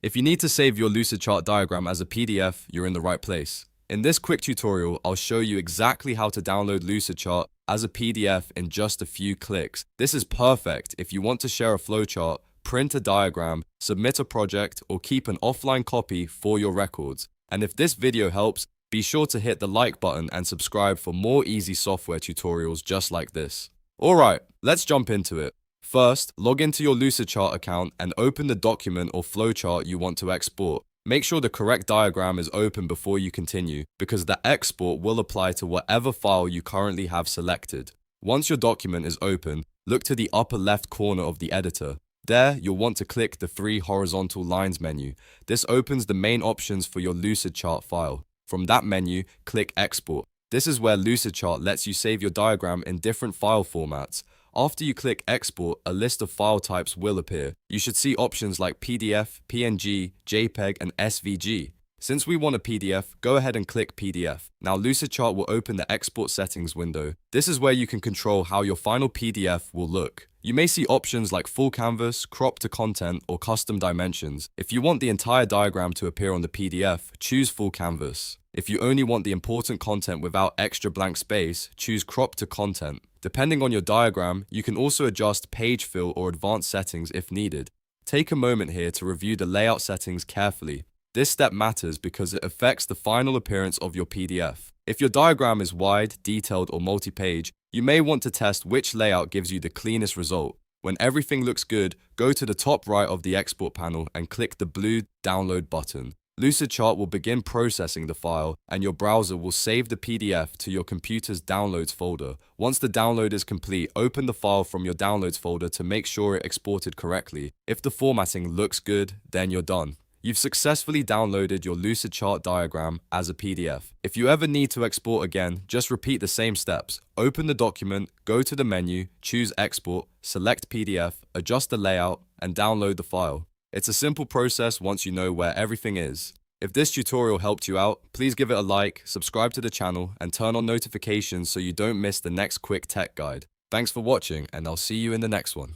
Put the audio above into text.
If you need to save your Lucidchart diagram as a PDF, you're in the right place. In this quick tutorial, I'll show you exactly how to download Lucidchart as a PDF in just a few clicks. This is perfect if you want to share a flowchart, print a diagram, submit a project, or keep an offline copy for your records. And if this video helps, be sure to hit the like button and subscribe for more easy software tutorials just like this. Alright, let's jump into it. First, log into your Lucidchart account and open the document or flowchart you want to export. Make sure the correct diagram is open before you continue, because the export will apply to whatever file you currently have selected. Once your document is open, look to the upper left corner of the editor. There, you'll want to click the 3 horizontal lines menu. This opens the main options for your Lucidchart file. From that menu, click Export. This is where Lucidchart lets you save your diagram in different file formats. After you click Export, a list of file types will appear. You should see options like PDF, PNG, JPEG, and SVG. Since we want a PDF, go ahead and click PDF. Now Lucidchart will open the Export Settings window. This is where you can control how your final PDF will look. You may see options like full canvas, crop to content, or custom dimensions. If you want the entire diagram to appear on the PDF, choose full canvas. If you only want the important content without extra blank space, choose crop to content. Depending on your diagram, you can also adjust page fill or advanced settings if needed. Take a moment here to review the layout settings carefully. This step matters because it affects the final appearance of your PDF. If your diagram is wide, detailed, or multi-page, you may want to test which layout gives you the cleanest result. When everything looks good, go to the top right of the export panel and click the blue download button. Lucidchart will begin processing the file, and your browser will save the PDF to your computer's downloads folder. Once the download is complete, open the file from your downloads folder to make sure it exported correctly. If the formatting looks good, then you're done. You've successfully downloaded your Lucidchart diagram as a PDF. If you ever need to export again, just repeat the same steps. Open the document, go to the menu, choose Export, select PDF, adjust the layout, and download the file. It's a simple process once you know where everything is. If this tutorial helped you out, please give it a like, subscribe to the channel, and turn on notifications so you don't miss the next quick tech guide. Thanks for watching, and I'll see you in the next one.